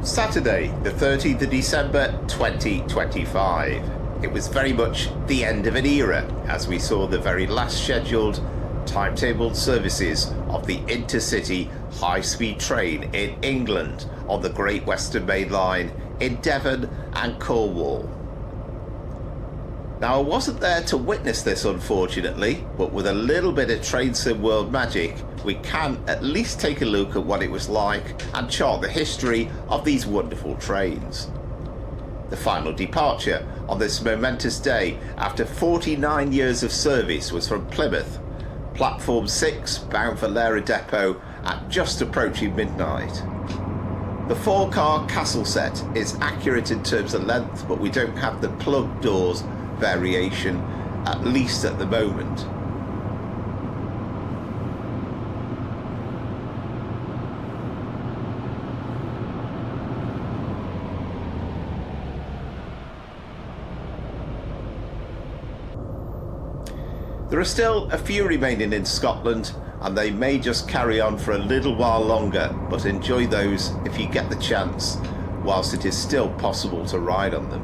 Saturday, the 13th of December 2025. It was very much the end of an era as we saw the very last scheduled timetabled services of the intercity high-speed train in England on the Great Western Main Line in Devon and Cornwall. Now, I wasn't there to witness this, unfortunately, but with a little bit of Train Sim World magic, we can at least take a look at what it was like and chart the history of these wonderful trains. The final departure on this momentous day after 49 years of service was from Plymouth, Platform 6, bound for Lara Depot at just approaching midnight. The 4-car castle set is accurate in terms of length, but we don't have the plug doors variation, at least at the moment. There are still a few remaining in Scotland, and they may just carry on for a little while longer, but enjoy those if you get the chance, whilst it is still possible to ride on them.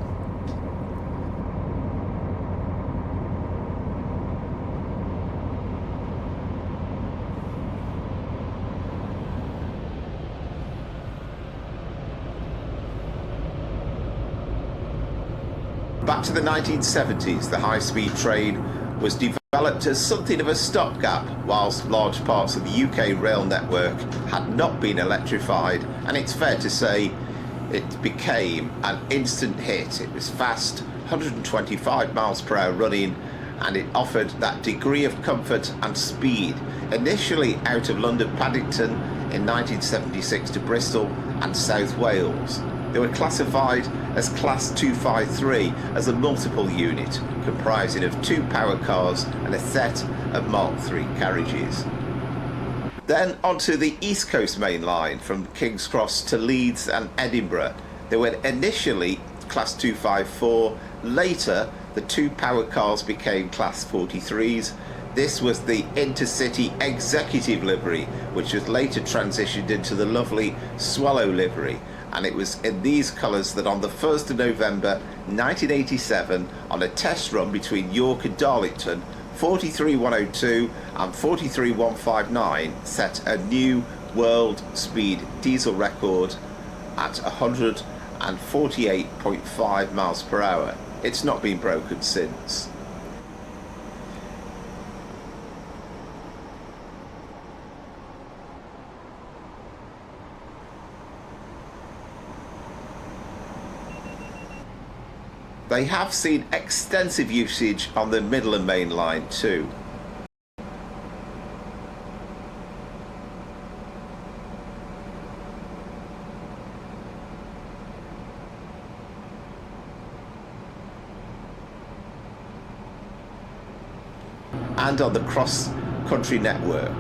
Back to the 1970s, the high-speed train was developed as something of a stopgap whilst large parts of the UK rail network had not been electrified, and it's fair to say it became an instant hit. It was fast, 125 miles per hour running, and it offered that degree of comfort and speed, initially out of London Paddington in 1976 to Bristol and South Wales. They were classified as Class 253 as a multiple unit comprising of 2 power cars and a set of Mark III carriages. Then onto the East Coast Main Line from King's Cross to Leeds and Edinburgh. They were initially Class 254, later the 2 power cars became Class 43s. This was the Intercity Executive livery, which was later transitioned into the lovely Swallow livery. And it was in these colours that on the 1st of November 1987, on a test run between York and Darlington, 43102 and 43159 set a new world speed diesel record at 148.5 miles per hour. It's not been broken since. They have seen extensive usage on the Midland Main Line too. And on the cross-country network.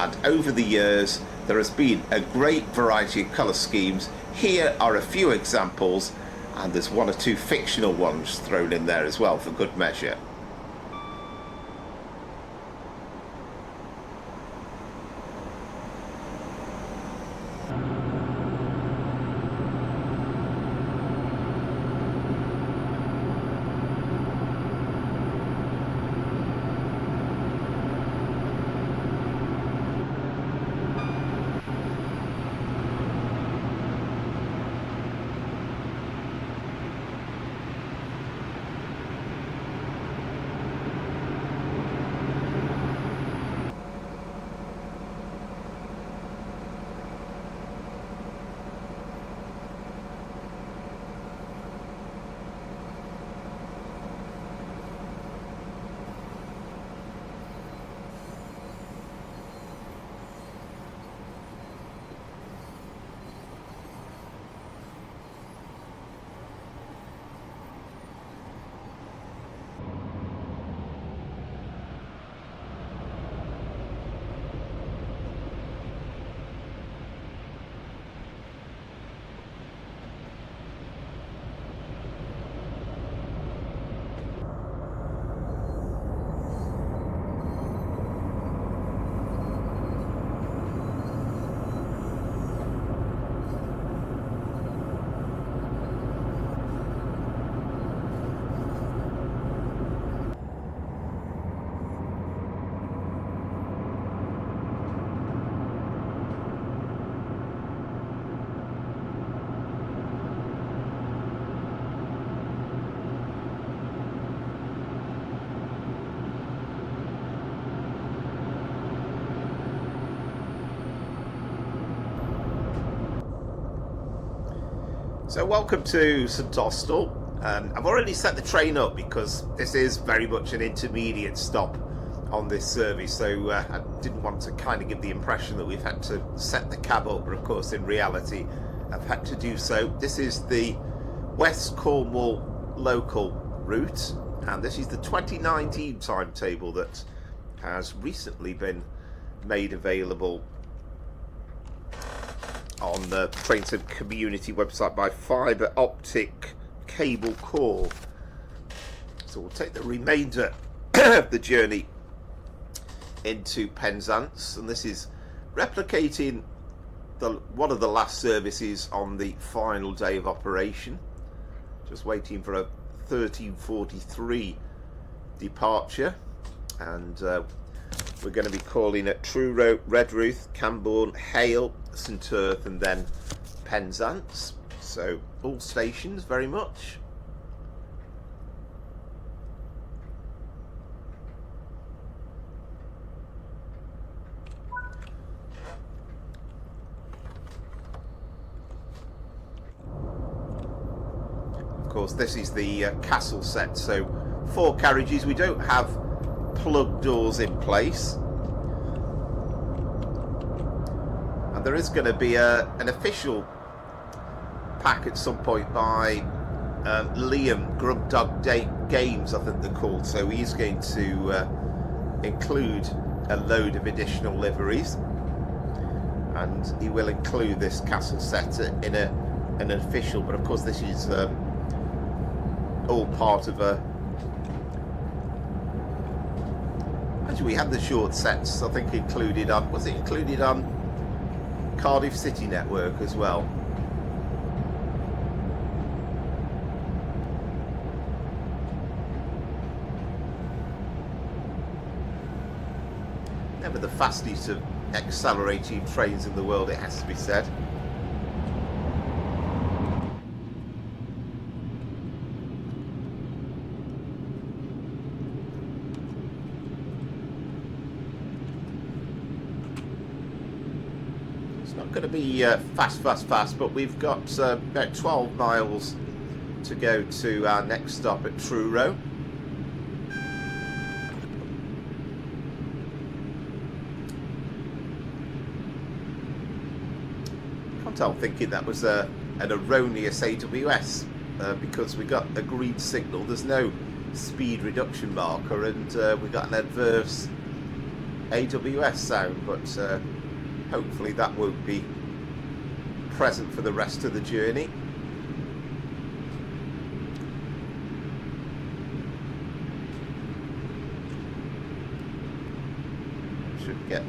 And over the years, there has been a great variety of colour schemes. Here are a few examples, and there's 1 or 2 fictional ones thrown in there as well for good measure. So welcome to St Austell. I've already set the train up because this is very much an intermediate stop on this service, so I didn't want to kind of give the impression that we've had to set the cab up, but of course in reality I've had to do so. This is the West Cornwall local route, and this is the 2019 timetable that has recently been made available on the Trains and Community website by Fibre Optic Cable Core. So we'll take the remainder of the journey into Penzance, and this is replicating one of the last services on the final day of operation. Just waiting for a 13:43 departure, and we're going to be calling at Truro, Redruth, Cambourne, Hale, St Austell, and then Penzance. So all stations very much. Of course, this is the castle set, so 4 carriages. We don't have plug doors in place, and there is going to be an official pack at some point by Liam Grubdog Games, I think they're called. So he's going to include a load of additional liveries, and he will include this castle set in an official. But of course, this is all part of a. Actually, we had the short sets, I think, included on. Was it included on Cardiff City Network as well? Never the fastest of accelerating trains in the world, it has to be said. It's not going to be fast, but we've got about 12 miles to go to our next stop at Truro. I'm thinking that was an erroneous AWS because we got a green signal. There's no speed reduction marker, and we got an adverse AWS sound, but hopefully that won't be present for the rest of the journey. Should get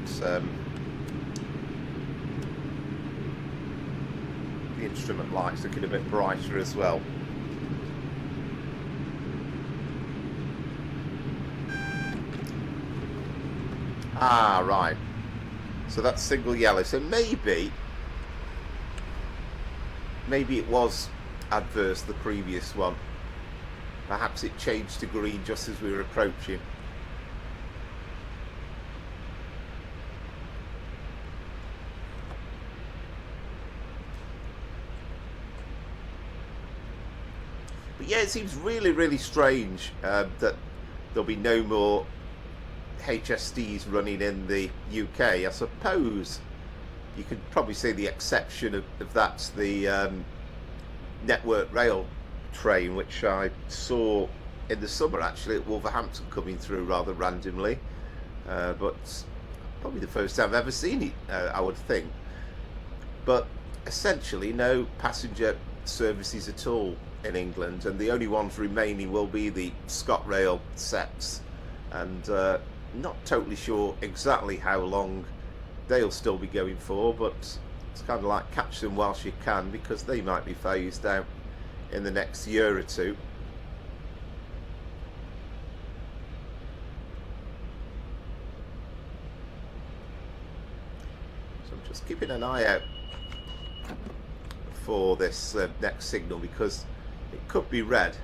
the instrument lights looking a bit brighter as well. Ah, right. So that's single yellow. So maybe it was adverse, the previous one. Perhaps it changed to green just as we were approaching. But yeah, it seems really strange that there'll be no more HSDs running in the UK. I suppose you could probably say the exception of that's the Network Rail train, which I saw in the summer actually at Wolverhampton coming through rather randomly, but probably the first time I've ever seen it, I would think. But essentially no passenger services at all in England, and the only ones remaining will be the ScotRail sets, and not totally sure exactly how long they'll still be going for, but it's kind of like catch them whilst you can, because they might be phased out in the next year or two. So I'm just keeping an eye out for this next signal, because it could be red.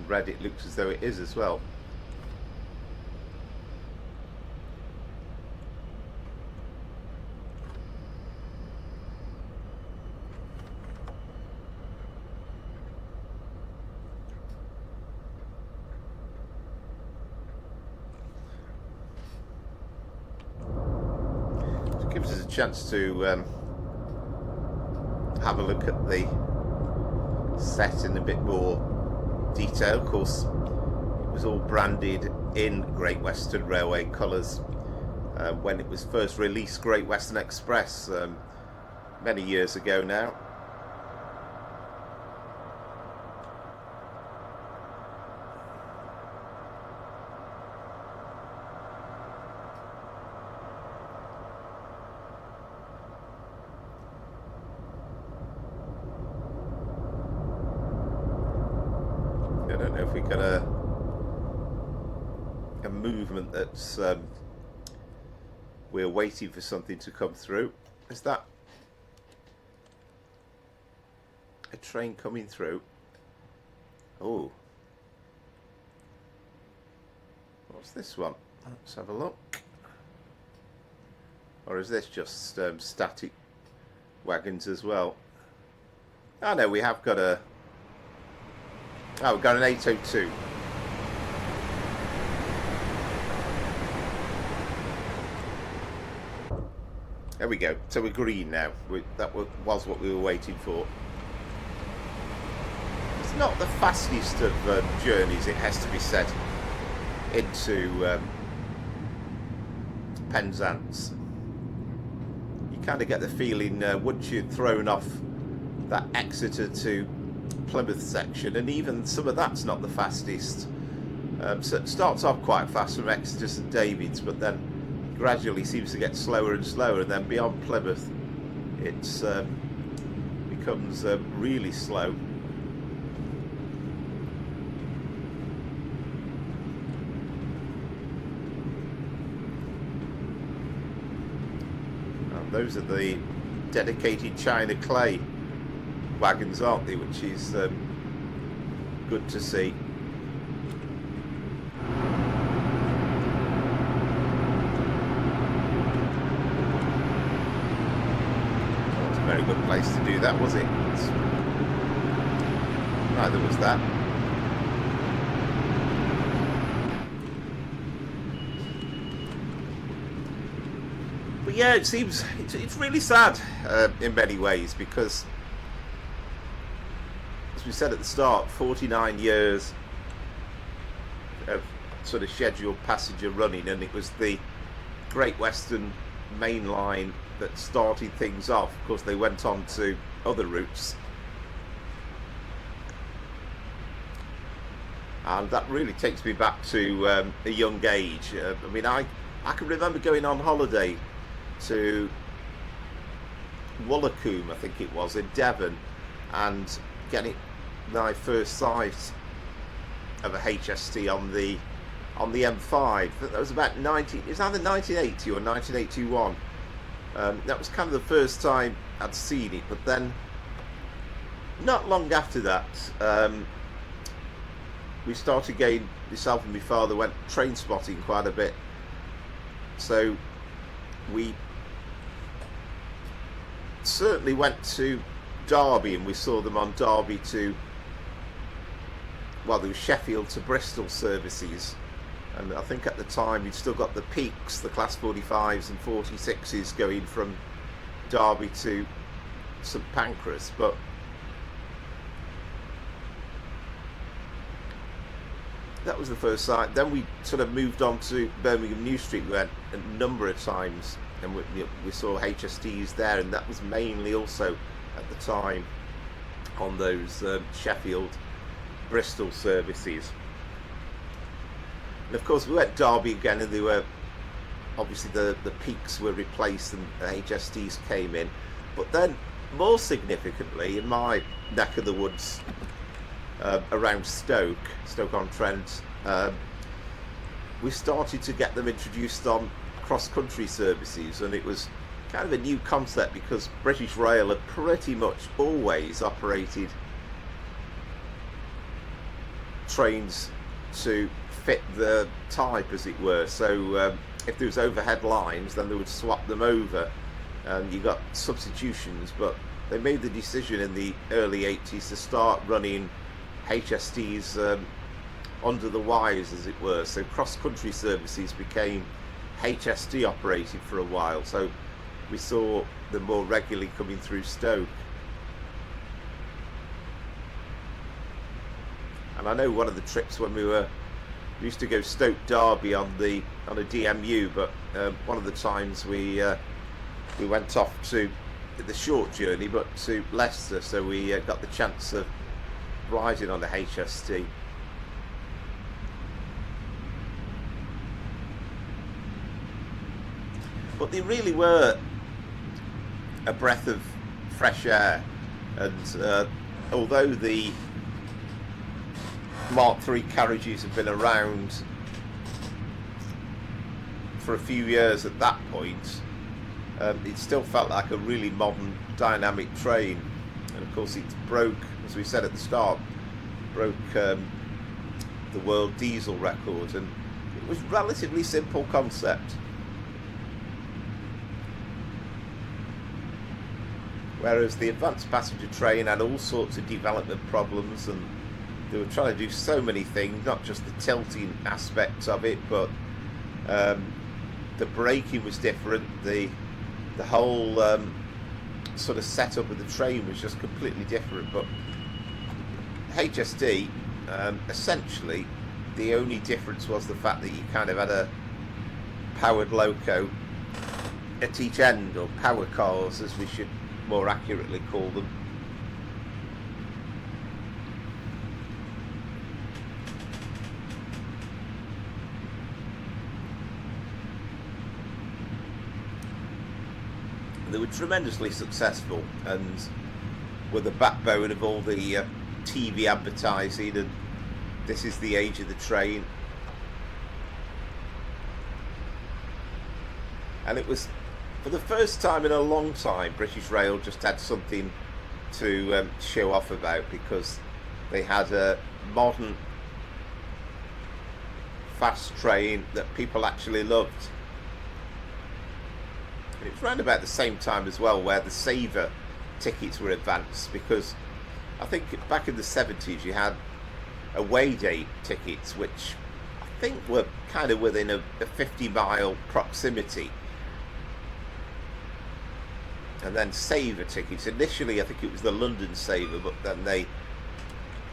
red it looks as though it is as well. It gives us a chance to have a look at the set in a bit more detail. Of course, it was all branded in Great Western Railway colours when it was first released, Great Western Express, many years ago now. I don't know if we got a movement that's we're waiting for something to come through. Is that a train coming through? Oh, what's this one? Let's have a look. Or is this just static wagons as well? Oh no, we have got a... Oh, we've got an 802. There we go. So we're green now. That was what we were waiting for. It's not the fastest of journeys, it has to be said, into Penzance. You kind of get the feeling once you've thrown off that Exeter to Plymouth section, and even some of that's not the fastest. So it starts off quite fast from Exeter to St David's, but then gradually seems to get slower and slower, and then beyond Plymouth it's becomes really slow. And those are the dedicated China clay wagons, aren't they, which is good to see. That's a very good place to do that, was it? Neither was that. But yeah, it seems it's really sad in many ways, because as we said at the start, 49 years of sort of scheduled passenger running, and it was the Great Western main line that started things off. Of course, they went on to other routes, and that really takes me back to a young age. I mean, I can remember going on holiday to Woolacombe, I think it was, in Devon, and getting my first sight of a HST on the M5. That was about 19. It was either 1980 or 1981. That was kind of the first time I'd seen it. But then, not long after that, we started getting, myself and my father went train spotting quite a bit. So we certainly went to Derby, and we saw them on Derby to, well, there was Sheffield to Bristol services, and I think at the time you'd still got the peaks, the class 45s and 46s going from Derby to St Pancras. But that was the first sight. Then we sort of moved on to Birmingham New Street. We went a number of times, and we saw HSTs there, and that was mainly also at the time on those Sheffield Bristol services. And of course we went Derby again, and they were obviously the peaks were replaced and the HSTs came in. But then more significantly, in my neck of the woods, around Stoke-on-Trent, we started to get them introduced on cross-country services, and it was kind of a new concept because British Rail had pretty much always operated trains to fit the type, as it were. So if there was overhead lines, then they would swap them over, and you got substitutions. But they made the decision in the early 80s to start running HSTs under the wires, as it were. So cross-country services became HST operated for a while. So we saw them more regularly coming through Stoke. And I know one of the trips when we used to go Stoke Derby on a DMU, but one of the times we went off to the short journey, but to Leicester, so we got the chance of riding on the HST. But they really were a breath of fresh air, and although the Mark III carriages have been around for a few years at that point, it still felt like a really modern, dynamic train. And of course it broke, as we said at the start, broke the world diesel record, and it was a relatively simple concept. Whereas the advanced passenger train had all sorts of development problems, and they were trying to do so many things, not just the tilting aspects of it, but the braking was different, the whole sort of setup of the train was just completely different. But HST, essentially, the only difference was the fact that you kind of had a powered loco at each end, or power cars as we should more accurately call them. They were tremendously successful and were the backbone of all the TV advertising, and this is the age of the train. And it was, for the first time in a long time, British Rail just had something to show off about, because they had a modern, fast train that people actually loved. And it was around about the same time as well where the saver tickets were advanced, because I think back in the 70s you had away day tickets, which I think were kind of within a 50-mile proximity. And then saver tickets. Initially I think it was the London saver, but then they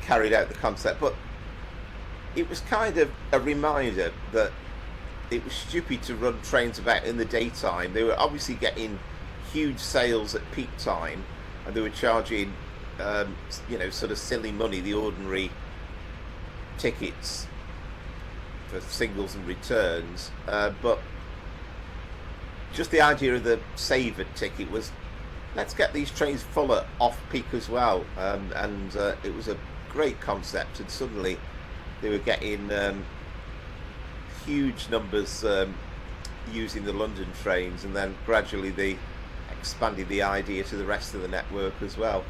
carried out the concept. But it was kind of a reminder that it was stupid to run trains about in the daytime. They were obviously getting huge sales at peak time, and they were charging sort of silly money, the ordinary tickets for singles and returns, but just the idea of the saver ticket was, let's get these trains fuller off peak as well, and it was a great concept. And suddenly they were getting huge numbers using the London trains, and then gradually they expanded the idea to the rest of the network as well.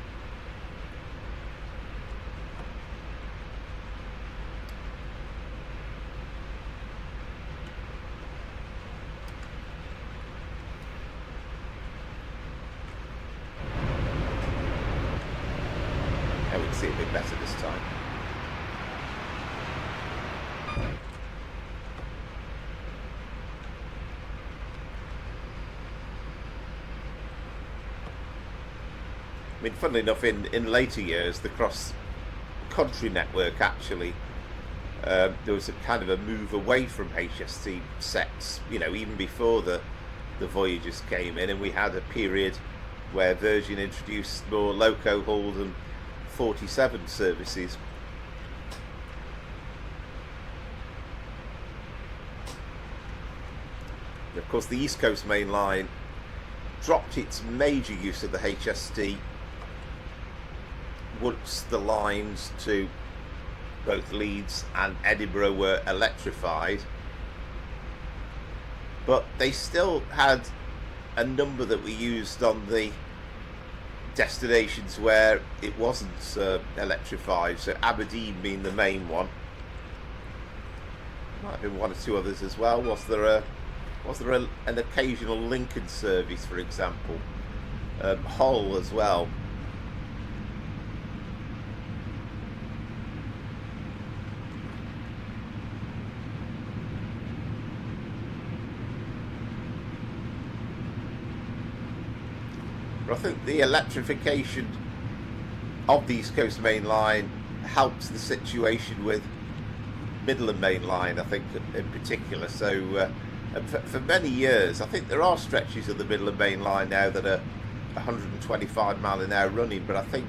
I would see a bit better this time. I mean, funnily enough, in later years, the cross-country network actually, there was a kind of a move away from HST sets, even before the Voyagers came in, and we had a period where Virgin introduced more loco-hauled and 47 services. And of course, the East Coast Main Line dropped its major use of the HST once the lines to both Leeds and Edinburgh were electrified, but they still had a number that we used on the destinations where it wasn't electrified, so Aberdeen being the main one, Might have been one or two others as well. Was there an occasional Lincoln service, for example? Hull as well. But I think the electrification of the East Coast Main Line helps the situation with Midland Main Line, I think, in particular. So for many years, I think there are stretches of the Midland Main Line now that are 125 mile an hour running, but I think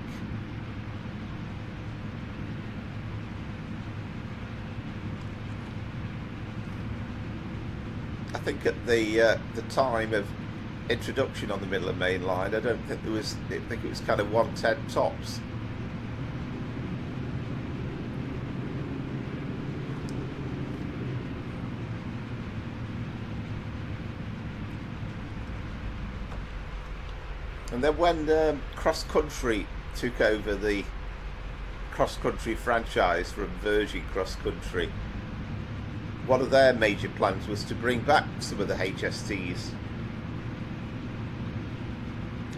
at the time of introduction on the Midland Main Line, I don't think there was. I think it was kind of 110 tops. And then when Cross Country took over the Cross Country franchise from Virgin Cross Country, one of their major plans was to bring back some of the HSTs,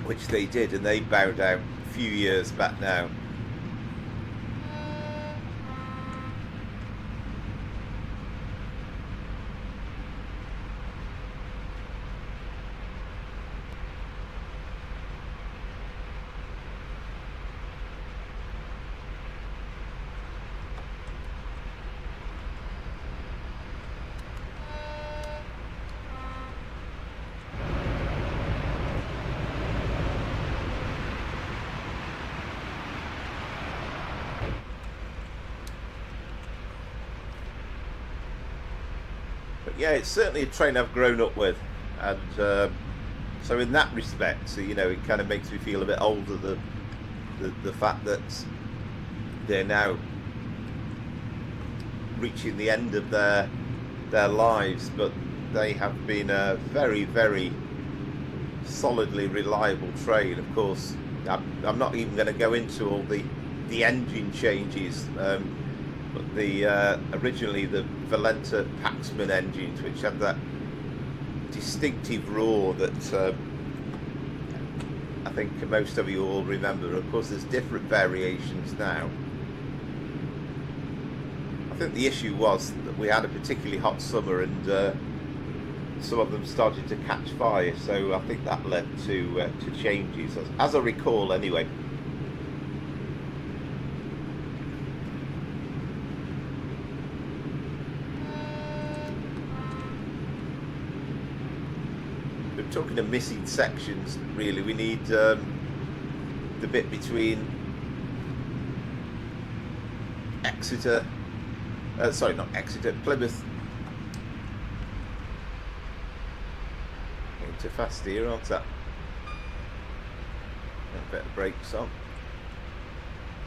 which they did, and they bowed out a few years back now. Yeah, it's certainly a train I've grown up with, and so in that respect, so, you know, it kind of makes me feel a bit older, the fact that they're now reaching the end of their lives, but they have been a very, very solidly reliable train. Of course, I'm not even going to go into all the engine changes. But originally the Valenta Paxman engines, which had that distinctive roar that I think most of you all remember. Of course, there's different variations now. I think the issue was that we had a particularly hot summer, and some of them started to catch fire. So I think that led to changes, as I recall, anyway. Talking of missing sections, really, we need the bit between Exeter, sorry, not Exeter, Plymouth. Going too fast here, aren't I? A bit of brakes on.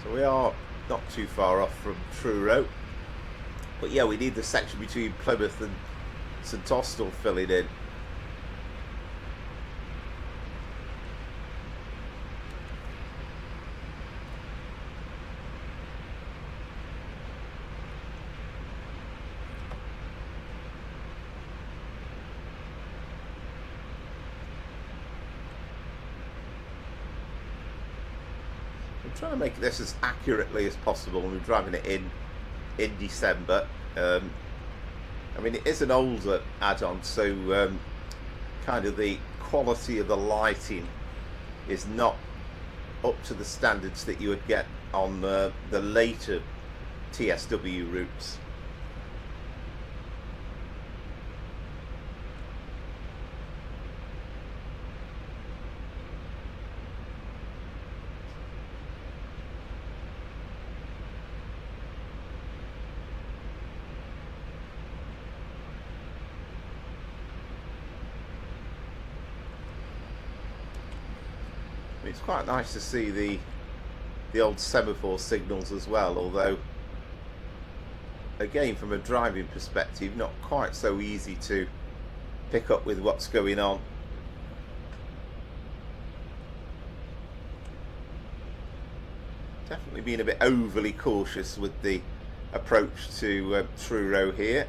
So we are not too far off from Truro, but yeah, we need the section between Plymouth and St Austell filling in. I'm trying to make this as accurately as possible, and we're driving it in December. I mean, it is an older add-on, so kind of the quality of the lighting is not up to the standards that you would get on the later TSW routes. It's quite nice to see the old semaphore signals as well, although again, from a driving perspective, not quite so easy to pick up with what's going on. Definitely being a bit overly cautious with the approach to Truro here.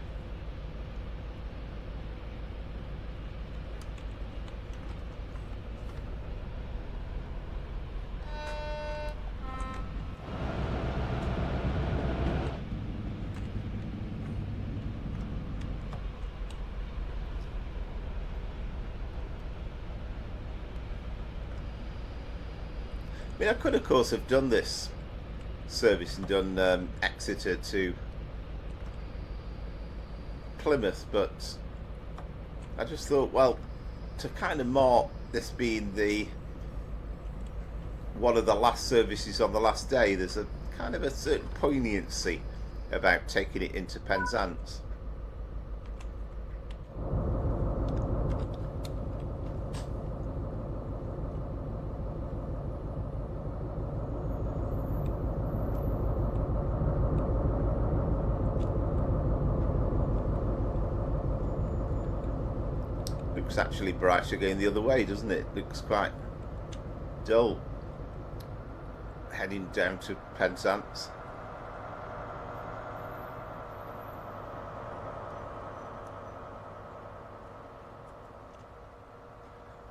mean, I could, of course, have done this service and done Exeter to Plymouth, but I just thought, well, to kind of mark this being the one of the last services on the last day, there's a kind of a certain poignancy about taking it into Penzance. Looks actually brighter going the other way, doesn't it? Looks quite dull heading down to Penzance.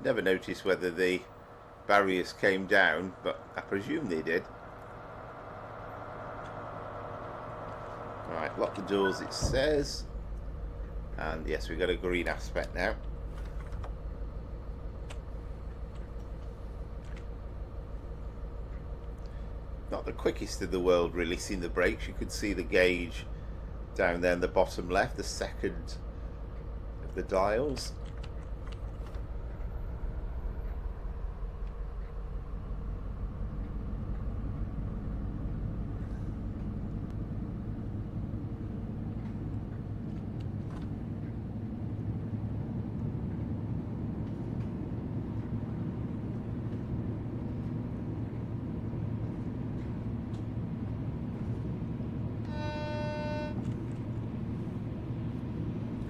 Never noticed whether the barriers came down, but I presume they did. Right, lock the doors, it says. And yes, we've got a green aspect now. Not the quickest in the world releasing the brakes. You could see the gauge down there in the bottom left, the second of the dials.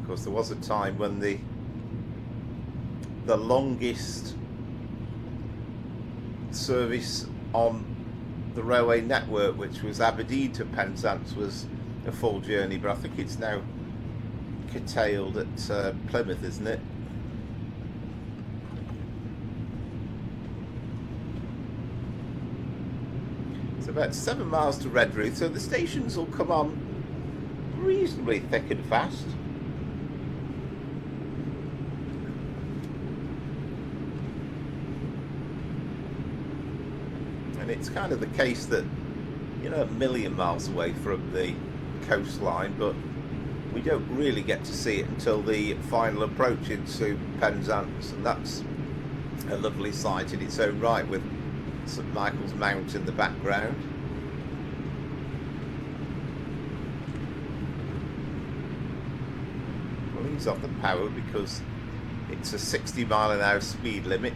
Of course, there was a time when the longest service on the railway network, which was Aberdeen to Penzance, was a full journey, but I think it's now curtailed at Plymouth, isn't it? It's about 7 miles to Redruth, so the stations will come on reasonably thick and fast. And it's kind of the case that, you know, a million miles away from the coastline, but we don't really get to see it until the final approach into Penzance, and that's a lovely sight in its own right, with St Michael's Mount in the background. We'll ease off the power because it's a 60-mile-an-hour speed limit.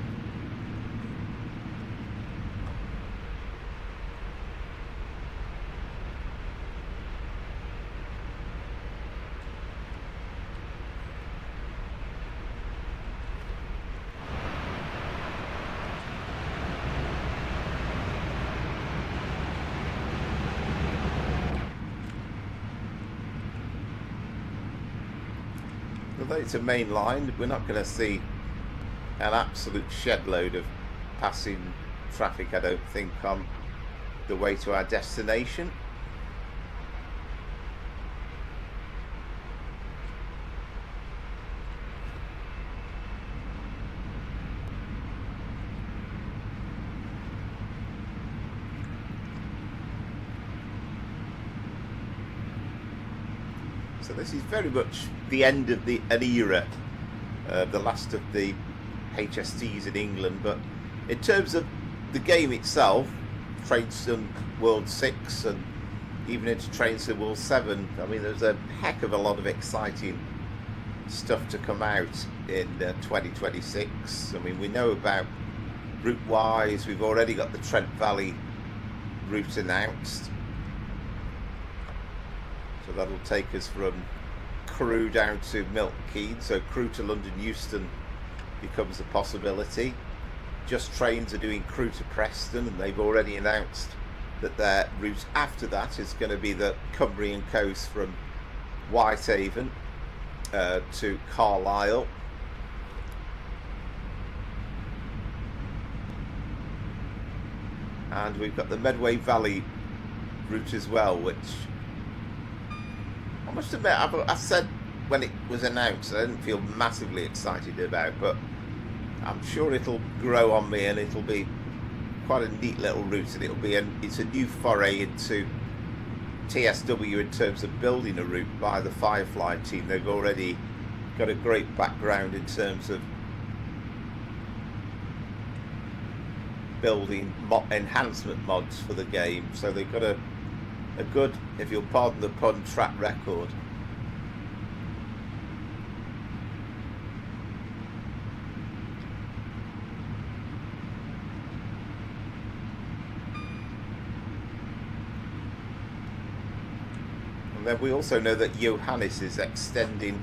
Although it's a main line, we're not going to see an absolute shed load of passing traffic, I don't think, on the way to our destination. So this is very much the end of an era, the last of the HSTs in England. But in terms of the game itself, Trainstone World 6 and even into Trainstone World 7, I mean, there's a heck of a lot of exciting stuff to come out in 2026. I mean, we know about route-wise, we've already got the Trent Valley route announced. So that'll take us from Crewe down to Milton Keynes. So Crewe to London Euston becomes a possibility. Just Trains are doing Crewe to Preston, and they've already announced that their route after that is going to be the Cumbrian coast from Whitehaven to Carlisle. And we've got the Medway Valley route as well, which I must admit, I said when it was announced I didn't feel massively excited about, but I'm sure it'll grow on me and it'll be quite a neat little route, and it's a new foray into TSW in terms of building a route by the Firefly team. They've already got a great background in terms of building enhancement mods for the game, so they've got a good, if you'll pardon the pun, track record. And then we also know that Johannes is extending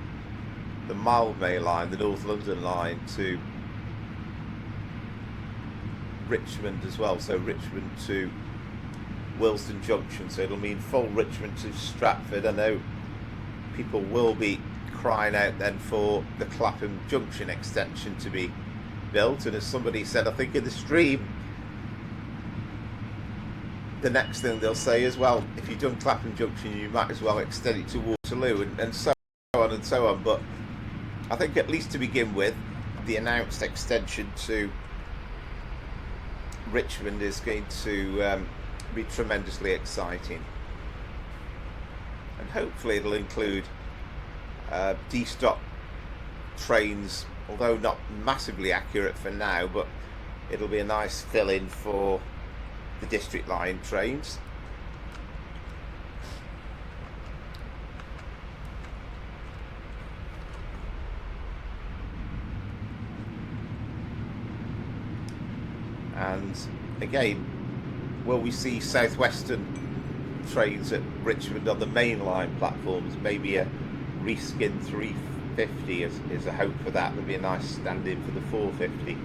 the Mildmay line, the North London line, to Richmond as well, so Richmond to Willesden Junction, so it'll mean full Richmond to Stratford. I know people will be crying out then for the Clapham Junction extension to be built, and as somebody said, I think in the stream, the next thing they'll say is, well, if you've done Clapham Junction, you might as well extend it to Waterloo, and so on and so on. But I think at least to begin with, the announced extension to Richmond is going to be tremendously exciting, and hopefully it'll include D-stop trains, although not massively accurate for now, but it'll be a nice fill-in for the District Line trains. And again, will we see Southwestern trains at Richmond on the main line platforms? Maybe a reskin 350 is a hope for that. There'll be a nice stand-in for the 450.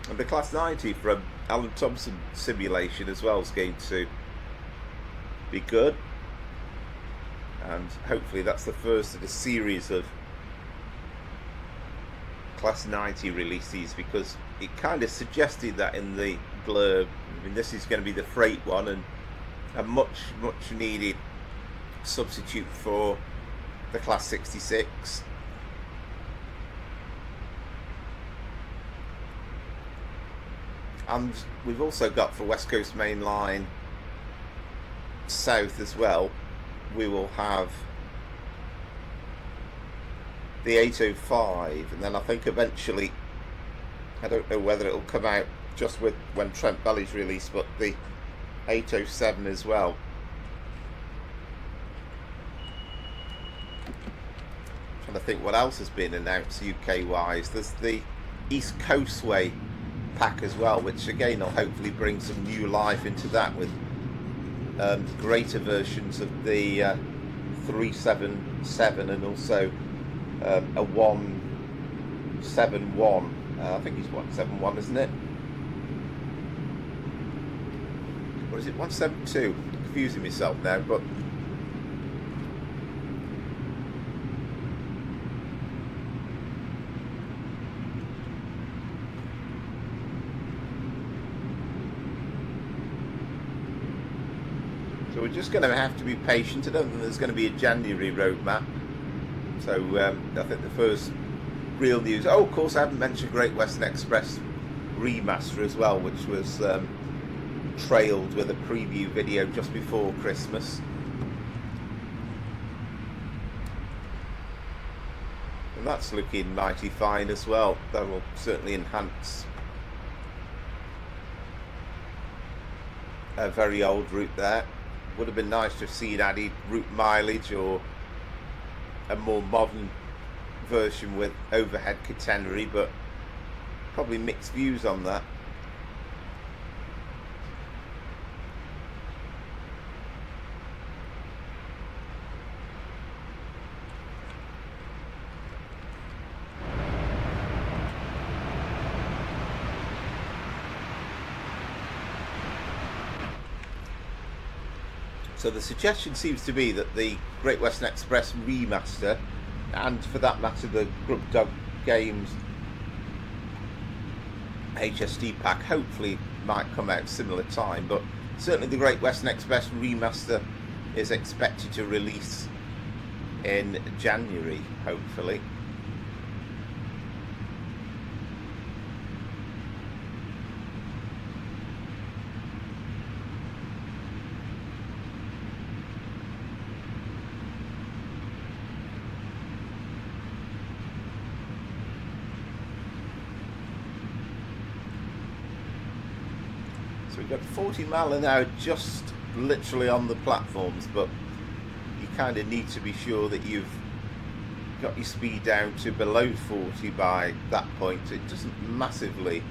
And the Class 90 from Alan Thompson simulation as well is going to be good, and hopefully that's the first of a series of Class 90 releases, because it kind of suggested that in the blurb. I mean, this is going to be the freight one, and a much needed substitute for the Class 66. And we've also got for West Coast Main Line South as well, we will have the 805, and then I think eventually, I don't know whether it'll come out just with when Trent Valley's released, but the 807 as well. I'm trying to think what else has been announced UK wise. There's the East Coastway pack as well, which again will hopefully bring some new life into that, with greater versions of the 377 and also a 171. I think it's 171, isn't it? Or is it 172? Confusing myself now, but so we're just going to have to be patient. I don't think there's going to be a January roadmap. So I think the first real news. Oh, of course, I haven't mentioned Great Western Express remaster as well, which was trailed with a preview video just before Christmas. And that's looking mighty fine as well. That will certainly enhance a very old route there. Would have been nice to have seen added route mileage or a more modern version with overhead catenary, but probably mixed views on that. So the suggestion seems to be that the Great Western Express remaster, and for that matter the Grub Dog Games HSD pack hopefully might come out similar time, but certainly the Great Western Express remaster is expected to release in January, hopefully. So we've got 40 mile an hour just literally on the platforms, but you kind of need to be sure that you've got your speed down to below 40 by that point. It doesn't massively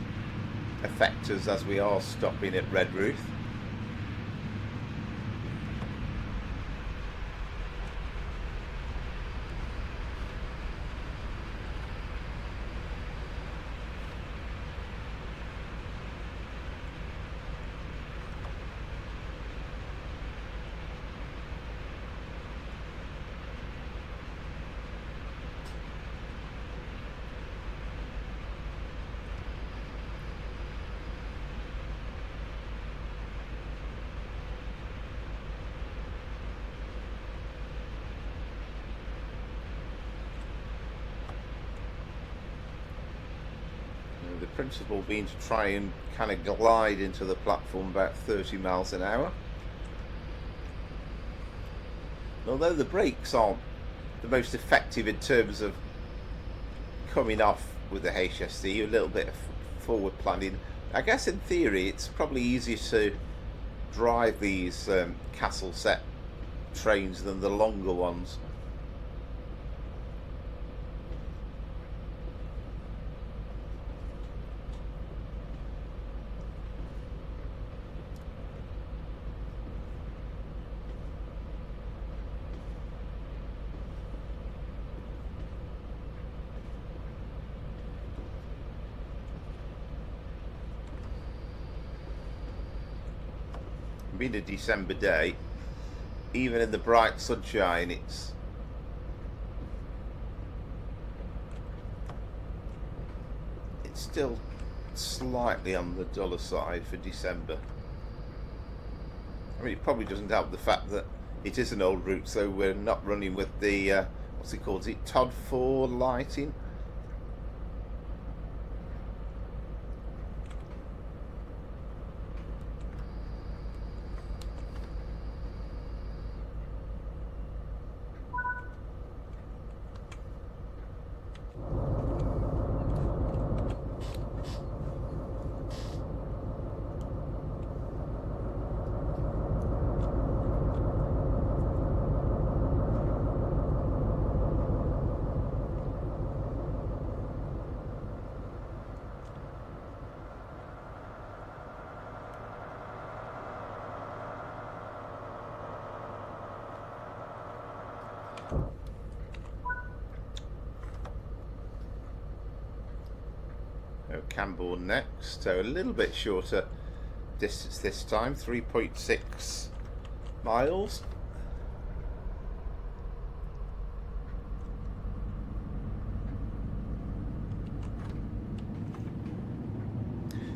affect us as we are stopping at Redruth. The principle being to try and kind of glide into the platform about 30 miles an hour. Although the brakes aren't the most effective in terms of coming off with the HSD, a little bit of forward planning, I guess in theory it's probably easier to drive these castle set trains than the longer ones. Being a December day, even in the bright sunshine, it's still slightly on the duller side for December. I mean, it probably doesn't help the fact that it is an old route, so we're not running with the what's it called? Is it Todd 4 lighting? Cambourne next, so a little bit shorter distance this time, 3.6 miles.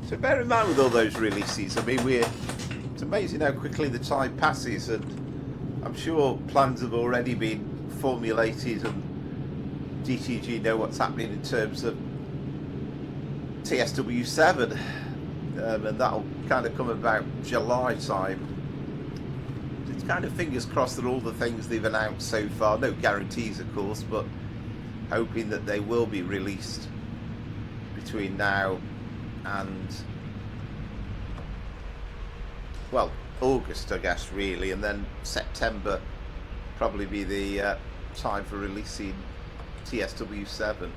So bear in mind with all those releases, I mean, it's amazing how quickly the time passes, and I'm sure plans have already been formulated and DTG know what's happening in terms of TSW6, and that'll kind of come about July time. It's kind of fingers crossed that all the things they've announced so far, no guarantees of course, but hoping that they will be released between now and, well, August I guess really, and then September probably be the time for releasing TSW7.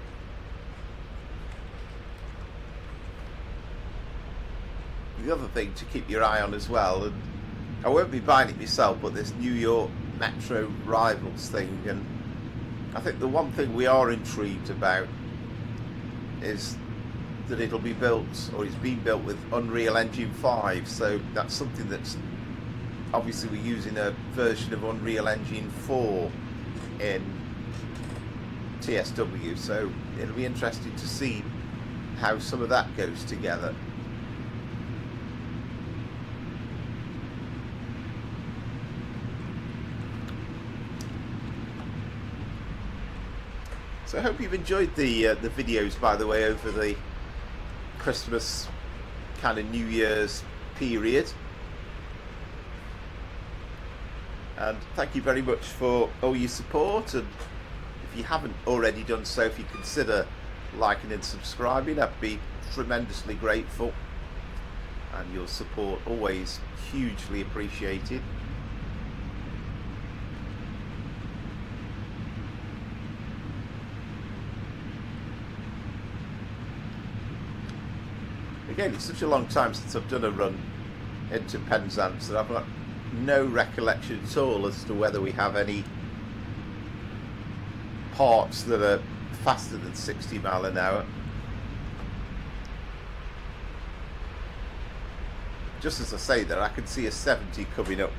The other thing to keep your eye on as well, and I won't be buying it myself, but this New York Metro Rivals thing, and I think the one thing we are intrigued about is that it'll be built, or it's being built with Unreal Engine 5, so that's something that's obviously we're using a version of Unreal Engine 4 in TSW, so it'll be interesting to see how some of that goes together. So I hope you've enjoyed the videos, by the way, over the Christmas kind of New Year's period. And thank you very much for all your support, and if you haven't already done so, if you consider liking and subscribing, I'd be tremendously grateful, and your support always hugely appreciated. Again, it's such a long time since I've done a run into Penzance that I've got no recollection at all as to whether we have any parts that are faster than 60 mile an hour. Just as I say that, I can see a 70 coming up.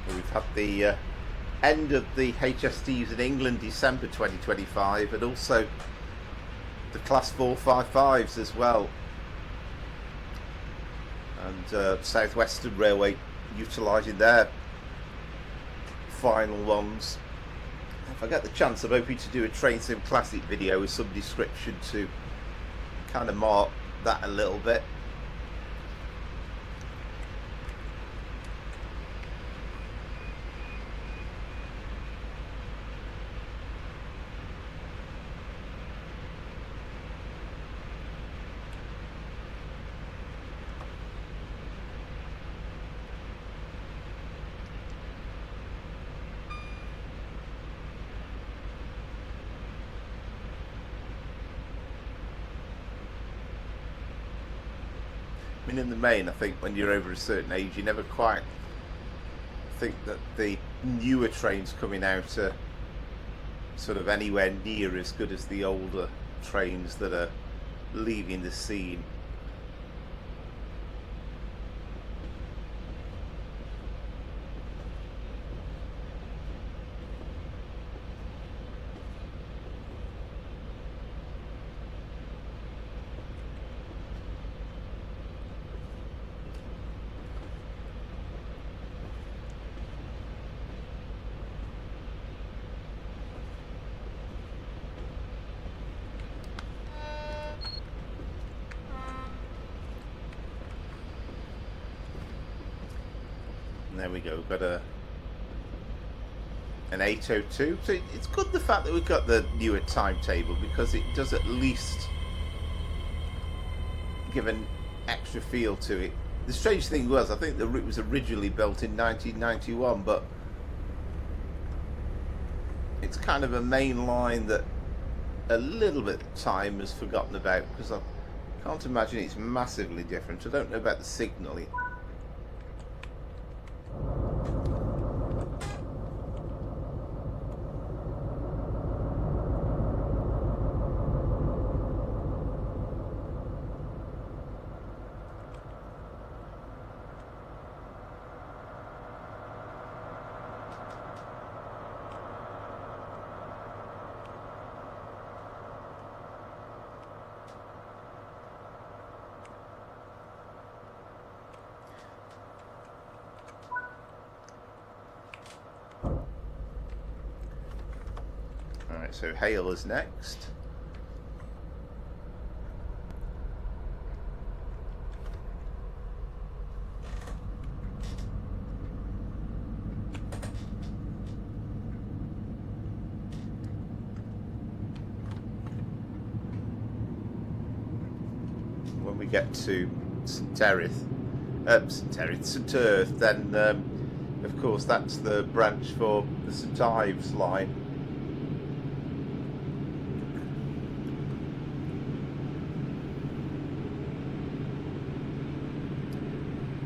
We've had the end of the HSTs in England, December 2025, and also the Class 455s as well. And South Western Railway utilising their final ones. If I get the chance, I'm hoping to do a Train Sim Classic video with some description to kind of mark that a little bit. I mean, in the main, I think when you're over a certain age, you never quite think that the newer trains coming out are sort of anywhere near as good as the older trains that are leaving the scene. There we go, we've got an 802. So it's good the fact that we've got the newer timetable, because it does at least give an extra feel to it. The strange thing was, I think the route was originally built in 1991, but it's kind of a main line that a little bit of time has forgotten about, because I can't imagine it's massively different. I don't know about the signalling. Alright, so Hale is next. When we get to St Erith, then Of course, that's the branch for the St Ives line.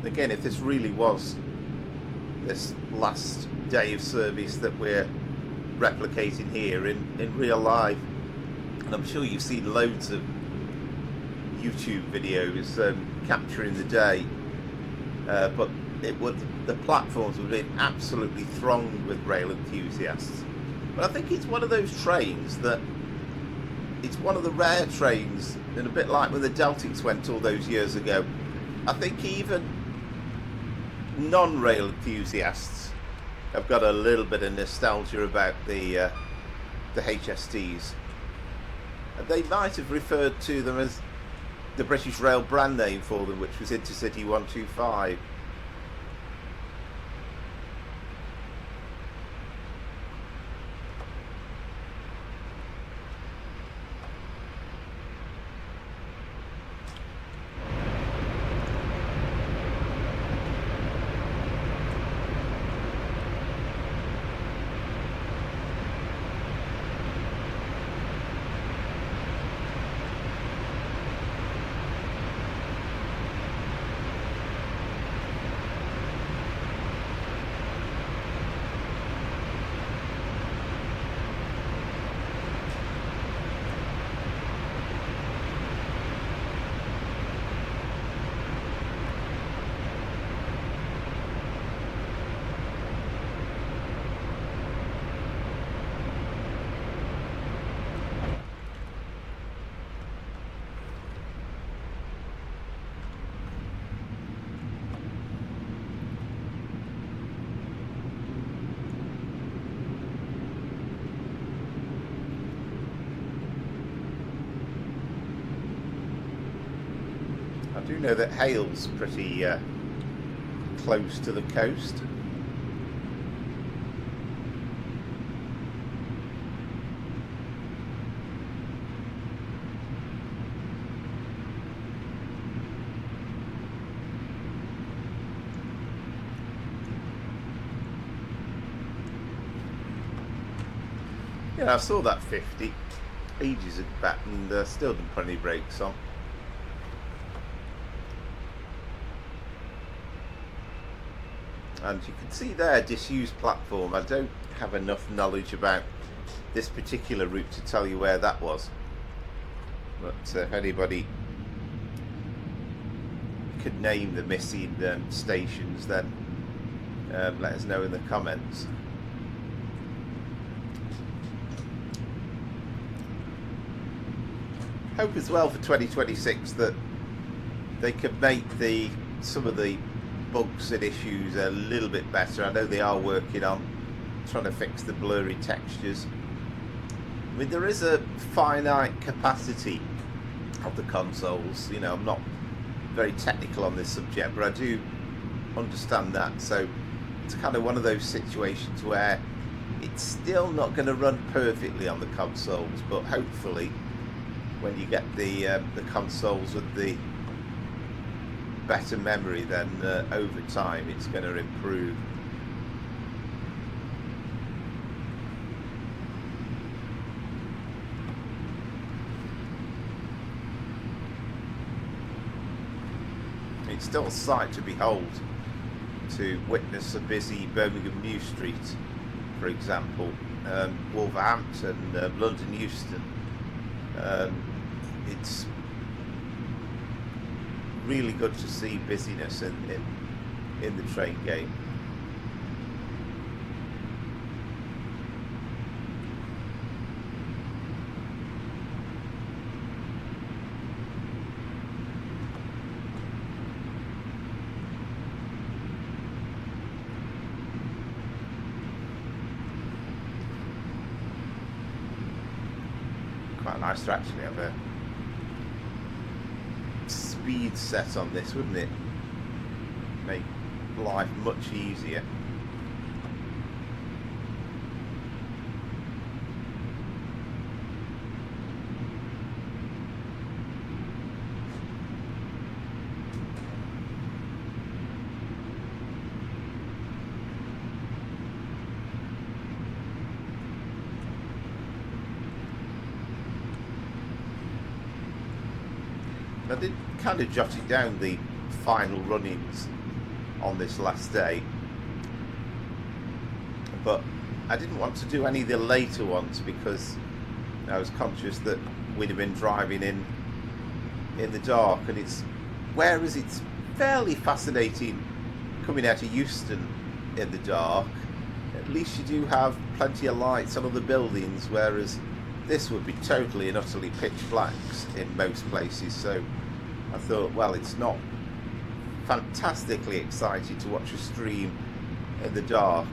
Again, if this really was this last day of service that we're replicating here in real life, and I'm sure you've seen loads of YouTube videos capturing the day, but the platforms would have been absolutely thronged with rail enthusiasts. But I think it's one of those trains that it's one of the rare trains, and a bit like when the Deltics went all those years ago, I think even non-rail enthusiasts have got a little bit of nostalgia about the HSTs. And they might have referred to them as the British Rail brand name for them, which was Intercity 125. I do know that Hale's pretty close to the coast. Yeah, I saw that 50 ages back and still didn't put any brakes on. And you can see there, disused platform. I don't have enough knowledge about this particular route to tell you where that was. But if anybody could name the missing stations, then let us know in the comments. Hope as well for 2026 that they could make some of the bugs and issues a little bit better. I know they are working on trying to fix the blurry textures. I mean, there is a finite capacity of the consoles. You know, I'm not very technical on this subject, but I do understand that. So it's kind of one of those situations where it's still not going to run perfectly on the consoles, but hopefully when you get the consoles with the better memory, then over time it's going to improve. It's still a sight to behold to witness a busy Birmingham New Street, for example, Wolverhampton, London Euston. It's really good to see busyness in the train game. Quite nice to actually have a speed set on this, wouldn't it? Make life much easier. I did kind of jot it down, the final run-ins on this last day, but I didn't want to do any of the later ones because I was conscious that we'd have been driving in the dark, and whereas it's fairly fascinating coming out of Euston in the dark, at least you do have plenty of lights on other buildings, whereas this would be totally and utterly pitch blacks in most places. So I thought, well, it's not fantastically exciting to watch a stream in the dark.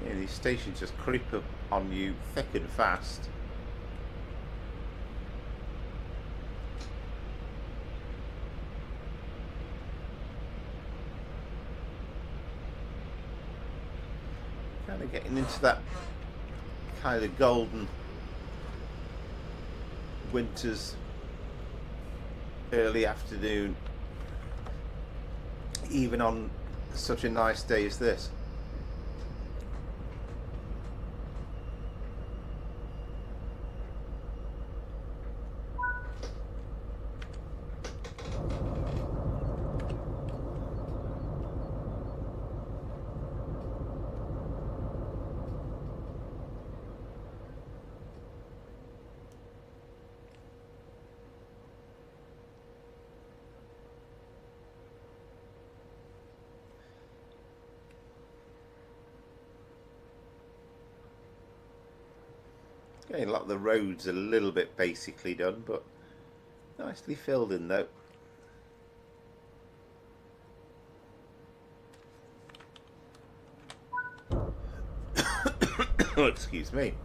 Yeah, these stations just creep up on you thick and fast. Kind of getting into that kind of golden winter's early afternoon, even on such a nice day as this. Okay, a lot of the roads are a little bit basically done, but nicely filled in though. Excuse me.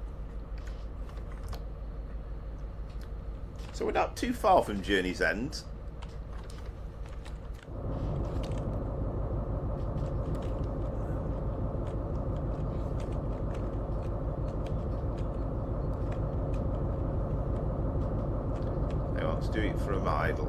So we're not too far from Journey's End. Do it from idle.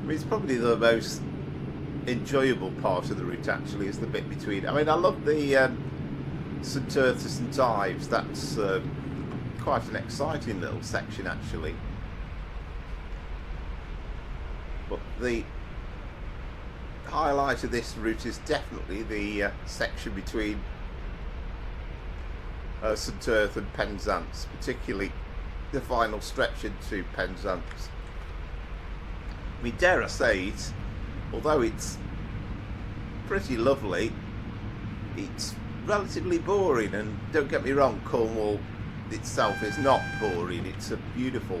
I mean, it's probably the most enjoyable part of the route, actually, is the bit between. I mean, I love the St Austell to St Ives. That's quite an exciting little section, actually. But the highlight of this route is definitely the section between St Austell and Penzance, particularly the final stretch into Penzance. I mean, dare I say it, although it's pretty lovely, it's relatively boring. And don't get me wrong, Cornwall itself is not boring. It's a beautiful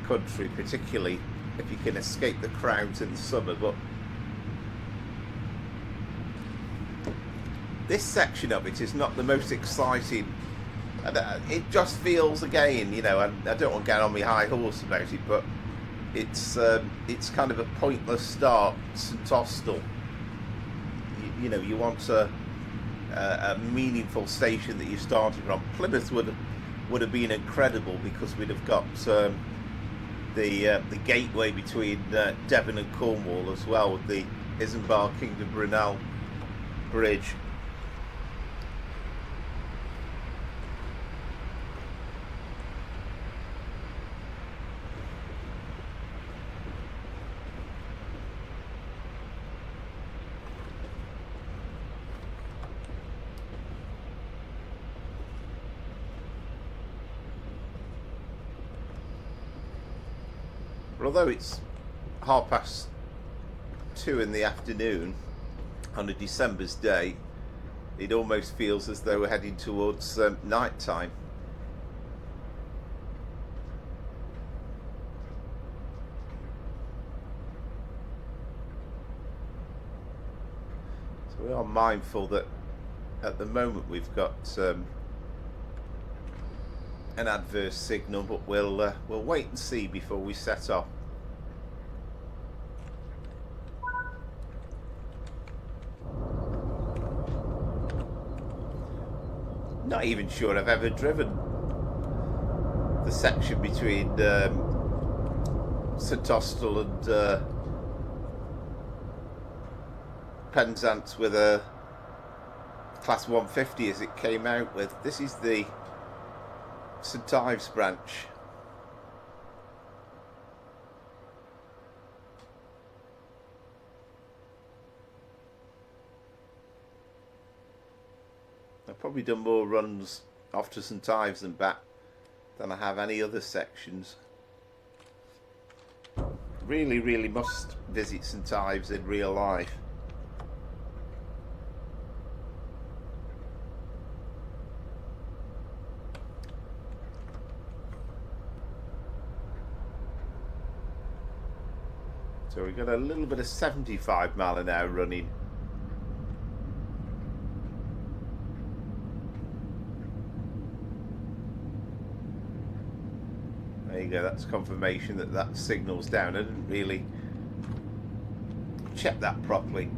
country, particularly if you can escape the crowds in the summer. But this section of it is not the most exciting. And it just feels, again, you know, I don't want to get on my high horse about it, but it's kind of a pointless start. St Austell, you know, you want a meaningful station that you started from. Plymouth would have been incredible, because we'd have got the gateway between Devon and Cornwall as well, with the Isambard Kingdom Brunel Bridge. Although it's 2:30 in the afternoon, on a December's day, it almost feels as though we're heading towards night time. So we are mindful that at the moment we've got an adverse signal, but we'll wait and see before we set off. Not even sure I've ever driven the section between St Austell and Penzance with a Class 150 as it came out with. This is the St Ives branch. I've probably done more runs off to St Ives and back than I have any other sections. Really must visit St Ives in real life. So we've got a little bit of 75 mile an hour running. There you go, that's confirmation that that signal's down. I didn't really check that properly.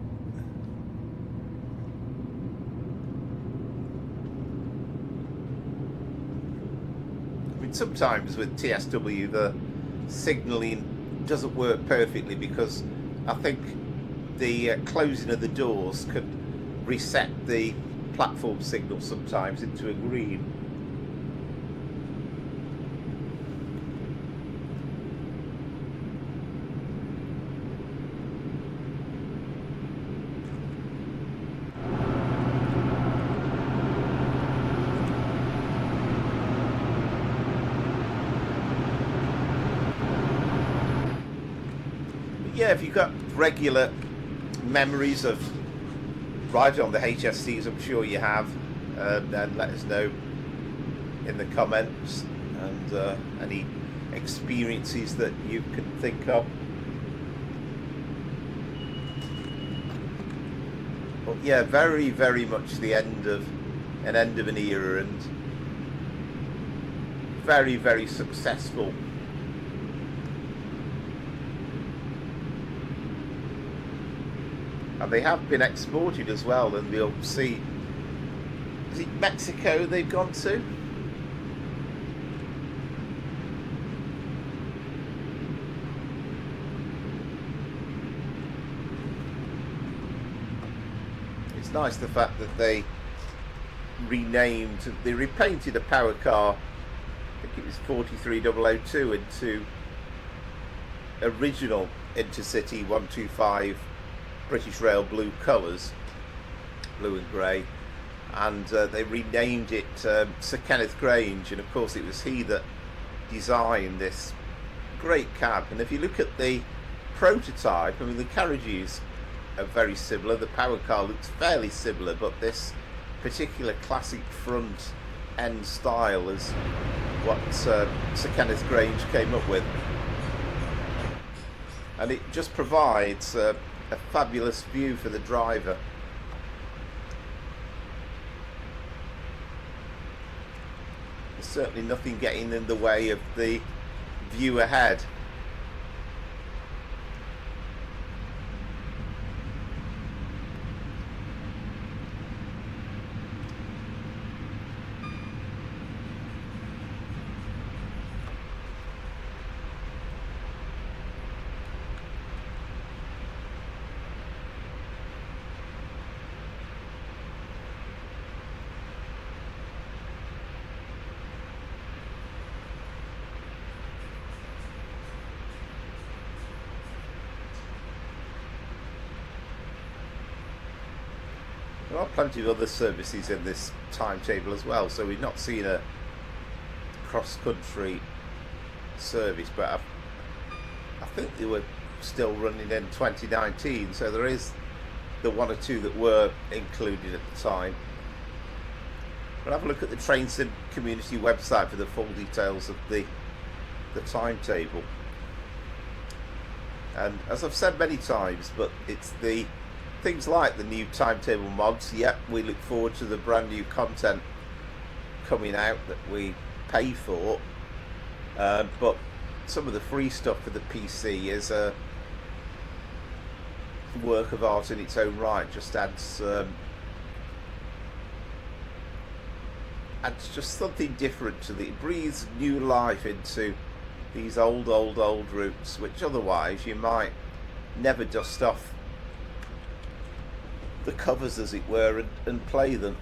I mean, sometimes with TSW the signalling doesn't work perfectly because I think the closing of the doors can reset the platform signal sometimes into a green. Yeah, if you've got regular memories of riding on the HSCs, I'm sure you have, then let us know in the comments, and any experiences that you can think of. But yeah, very much the end of an era, and very successful. And they have been exported as well, and we'll see. Is it Mexico they've gone to? It's nice the fact that they repainted a power car, I think it was 43002, into original Intercity 125 British Rail blue colours, blue and grey, and they renamed it Sir Kenneth Grange, and of course it was he that designed this great cab. And if you look at the prototype, I mean, the carriages are very similar, the power car looks fairly similar, but this particular classic front end style is what Sir Kenneth Grange came up with, and it just provides a fabulous view for the driver. There's certainly nothing getting in the way of the view ahead. There are plenty of other services in this timetable as well, so we've not seen a cross-country service, but I think they were still running in 2019, so there is the one or two that were included at the time. But have a look at the Train Sim community website for the full details of the timetable. And as I've said many times, but it's the things like the new timetable mods. Yep, we look forward to the brand new content coming out that we pay for, but some of the free stuff for the PC is a work of art in its own right. Just adds just something different to it breathes new life into these old routes, which otherwise you might never dust off the covers, as it were, and play them.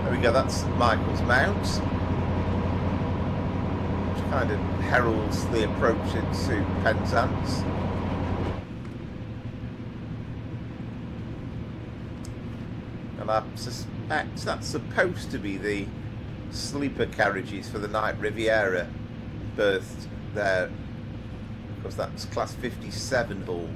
There we go, that's St Michael's Mount, which kind of heralds the approach into Penzance. And I suspect that's supposed to be the sleeper carriages for the night Riviera berthed there, because that's class 57 hauled.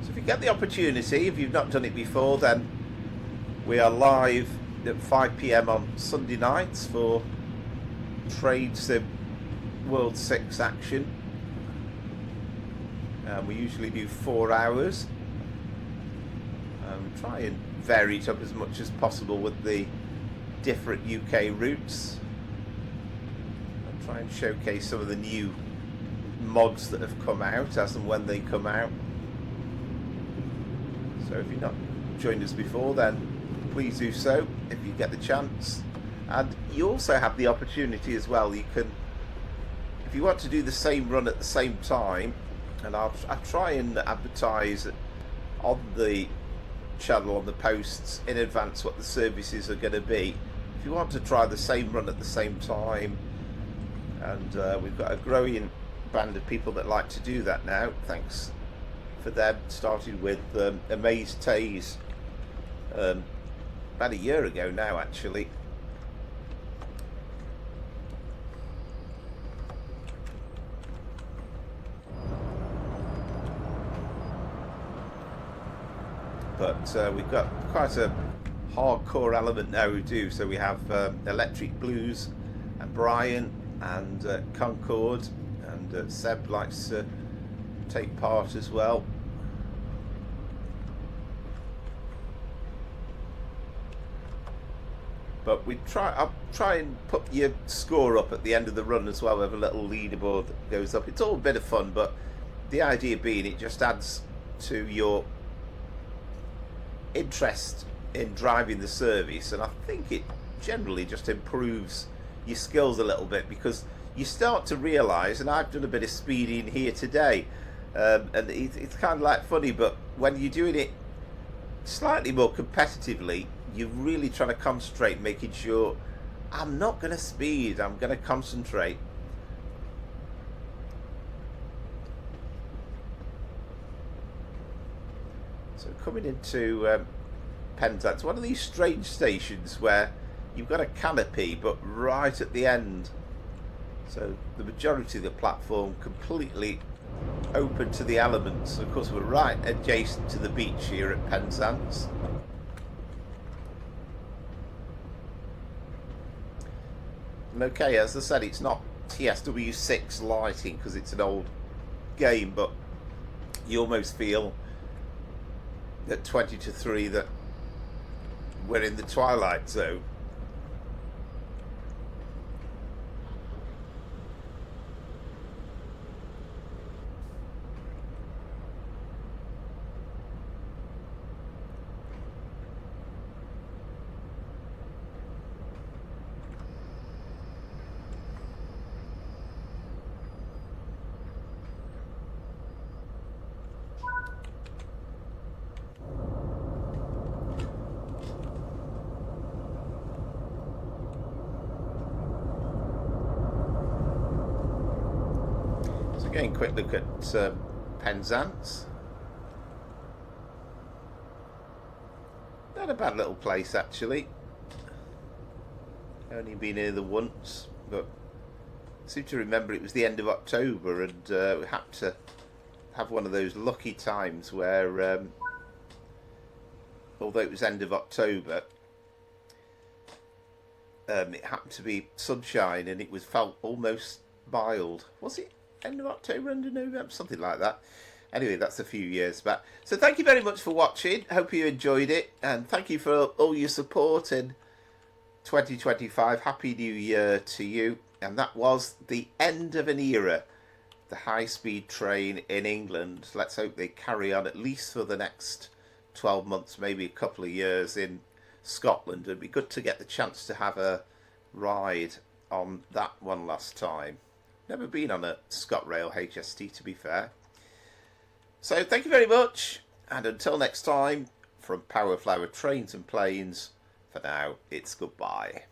If you get the opportunity, if you've not done it before, then we are live at 5 PM on Sunday nights for Trade Sim World 6 action. We usually do 4 hours. We try and vary it up as much as possible with the different UK routes. I'll try and showcase some of the new mods that have come out as and when they come out. So if you've not joined us before, then please do so if you get the chance. And you also have the opportunity as well, you can, if you want to do the same run at the same time, and I'll try and advertise on the channel, on the posts in advance what the services are going to be. If you want to try the same run at the same time, and we've got a growing band of people that like to do that now, thanks for them, started with Amaze Taze about a year ago now, actually. But we've got quite a hardcore element now we do. So we have Electric Blues and Brian and Concord, and Seb likes to take part as well. But I'll try and put your score up at the end of the run as well. We have a little leaderboard that goes up. It's all a bit of fun, but the idea being it just adds to your interest in driving the service, and I think it generally just improves your skills a little bit, because you start to realise, and I've done a bit of speeding here today, and it's kind of like funny, but when you're doing it slightly more competitively, you're really trying to concentrate, making sure I'm not going to speed, I'm going to concentrate. So coming into Penzance, one of these strange stations where you've got a canopy but right at the end, so the majority of the platform completely open to the elements. Of course, we're right adjacent to the beach here at Penzance. And okay, as I said, it's not TSW6 lighting because it's an old game, but you almost feel at 20 to 3 that we're in the twilight zone. Again, quick look at Penzance. Not a bad little place actually. Only been here the once, but I seem to remember it was the end of October, and we had to have one of those lucky times where, although it was end of October, it happened to be sunshine and it was felt almost mild. Was it end of October, end of November, something like that? Anyway, that's a few years back. So thank you very much for watching. Hope you enjoyed it, and thank you for all your support in 2025. Happy New Year to you. And that was the end of an era, the high-speed train in England. Let's hope they carry on at least for the next 12 months, maybe a couple of years in Scotland. It'd be good to get the chance to have a ride on that one last time. Never been on a ScotRail HST, to be fair. So thank you very much, and until next time, from Powerflower Trains and Planes, for now, it's goodbye.